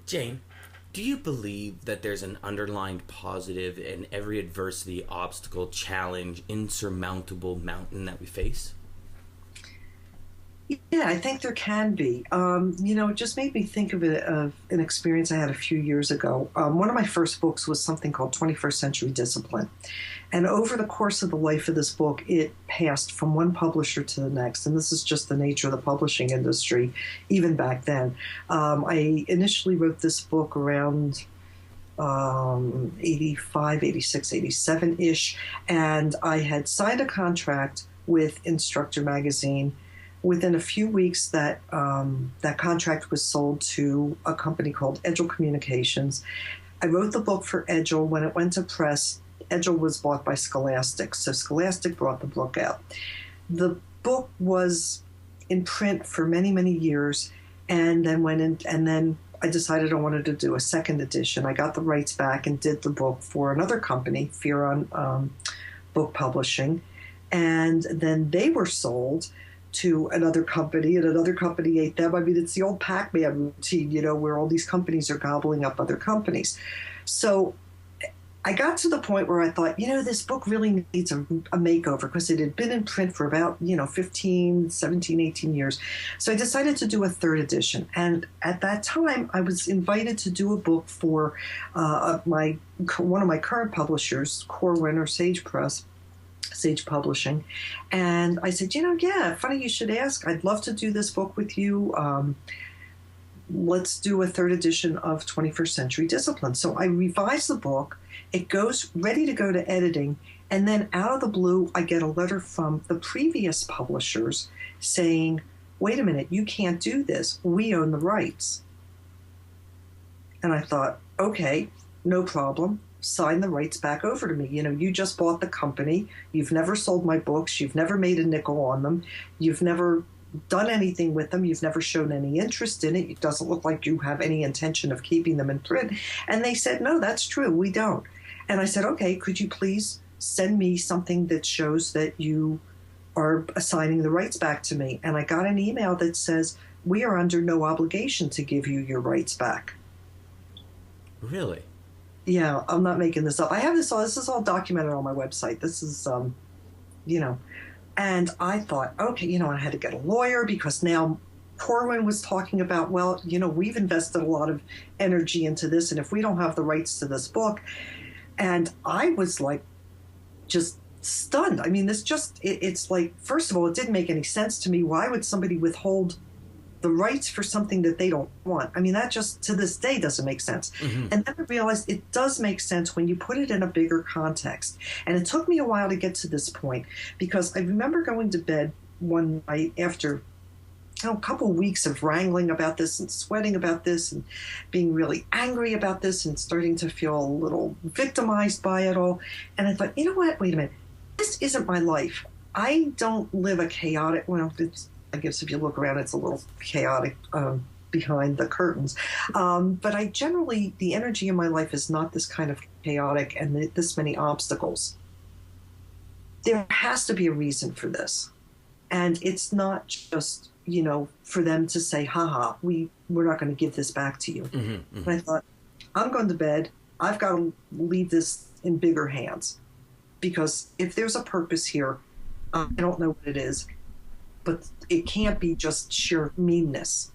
Jane, do you believe that there's an underlying positive in every adversity, obstacle, challenge, insurmountable mountain that we face? Yeah, I think there can be. It just made me think of an experience I had a few years ago. One of my first books was something called 21st Century Discipline. And over the course of the life of this book, it passed from one publisher to the next. And this is just the nature of the publishing industry, even back then. I initially wrote this book around 85, 86, 87-ish. And I had signed a contract with Instructor Magazine. Within a few weeks, that contract was sold to a company called Edgel Communications. I wrote the book for Edgel. When it went to press, Edgel was bought by Scholastic, so Scholastic brought the book out. The book was in print for many, many years, and then I decided I wanted to do a second edition. I got the rights back and did the book for another company, Fearon Book Publishing, and then they were sold to another company, and another company ate them. I mean, it's the old Pac-Man routine, where all these companies are gobbling up other companies. So I got to the point where I thought, this book really needs a makeover, because it had been in print for about, 15, 17, 18 years. So I decided to do a third edition. And at that time, I was invited to do a book for one of my current publishers, Corwin or Sage Publishing. And I said, yeah, funny you should ask. I'd love to do this book with you. Let's do a third edition of 21st Century Discipline. So I revised the book. It goes ready to go to editing. And then out of the blue, I get a letter from the previous publishers saying, wait a minute, you can't do this. We own the rights. And I thought, okay, no problem. Sign the rights back over to me. You just bought the company. You've never sold my books. You've never made a nickel on them. You've never done anything with them. You've never shown any interest in it. It doesn't look like you have any intention of keeping them in print. And they said, no, that's true. We don't. And I said, okay, could you please send me something that shows that you are assigning the rights back to me? And I got an email that says, we are under no obligation to give you your rights back. Really? Yeah, I'm not making this up. I have this is all documented on my website. This is, and I thought, okay, I had to get a lawyer, because now Corwin was talking about, well, we've invested a lot of energy into this, and if we don't have the rights to this book, and I was like, just stunned. I mean, it's like, first of all, it didn't make any sense to me. Why would somebody withhold the rights for something that they don't want? I mean, that just to this day doesn't make sense. Mm-hmm. And then I realized it does make sense when you put it in a bigger context. And it took me a while to get to this point, because I remember going to bed one night after a couple of weeks of wrangling about this and sweating about this and being really angry about this and starting to feel a little victimized by it all. And I thought, what? Wait a minute. This isn't my life. I don't live a chaotic, I guess if you look around, it's a little chaotic behind the curtains. But the energy in my life is not this kind of chaotic and this many obstacles. There has to be a reason for this. And it's not just, for them to say, haha, we're not going to give this back to you. Mm-hmm, mm-hmm. And I thought, I'm going to bed. I've got to leave this in bigger hands. Because if there's a purpose here, I don't know what it is. But it can't be just sheer meanness.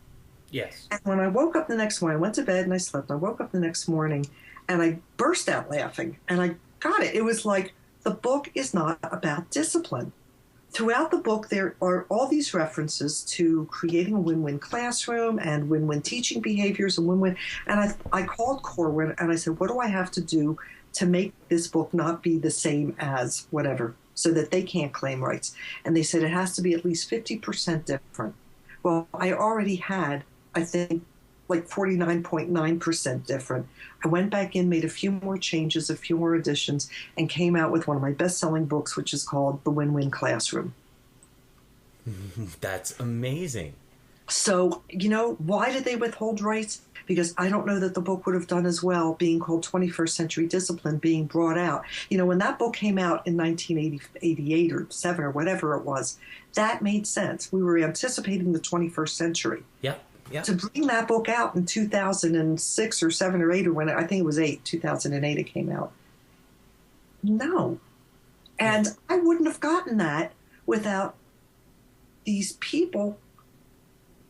Yes. And when I woke up the next morning, I went to bed and I slept. I woke up the next morning and I burst out laughing. And I got it. It was like, the book is not about discipline. Throughout the book, there are all these references to creating a win-win classroom and win-win teaching behaviors and win-win. And I called Corwin and I said, what do I have to do to make this book not be the same as whatever, so that they can't claim rights? And they said it has to be at least 50% different. Well, I already had, I think, like 49.9% different. I went back in, made a few more changes, a few more additions, and came out with one of my best-selling books, which is called The Win-Win Classroom. That's amazing. So, why did they withhold rights? Because I don't know that the book would have done as well being called 21st Century Discipline, being brought out. When that book came out in 1988 or 7 or whatever it was, that made sense. We were anticipating the 21st century. Yep. Yeah. To bring that book out in 2006 or 7 or 8, or when I think it was 8, 2008 it came out. No. And I wouldn't have gotten that without these people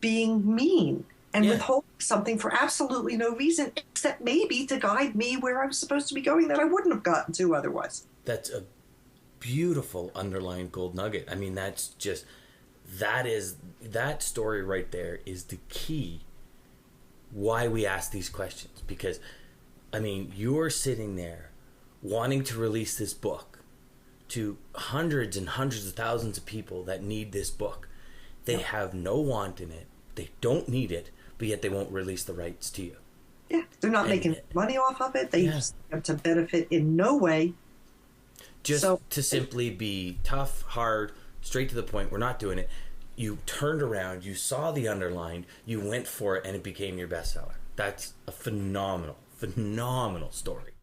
being mean and withholding something for absolutely no reason, except maybe to guide me where I was supposed to be going that I wouldn't have gotten to otherwise. That's a beautiful underlying gold nugget. I mean, that's just, that story right there is the key why we ask these questions. Because, I mean, you're sitting there wanting to release this book to hundreds and hundreds of thousands of people that need this book. They have no want in it. They don't need it, but yet they won't release the rights to you. Yeah, they're not making money off of it. They just have to benefit in no way. Just to simply be tough, hard, straight to the point. We're not doing it. You turned around, you saw the underlined, you went for it, and it became your bestseller. That's a phenomenal, phenomenal story.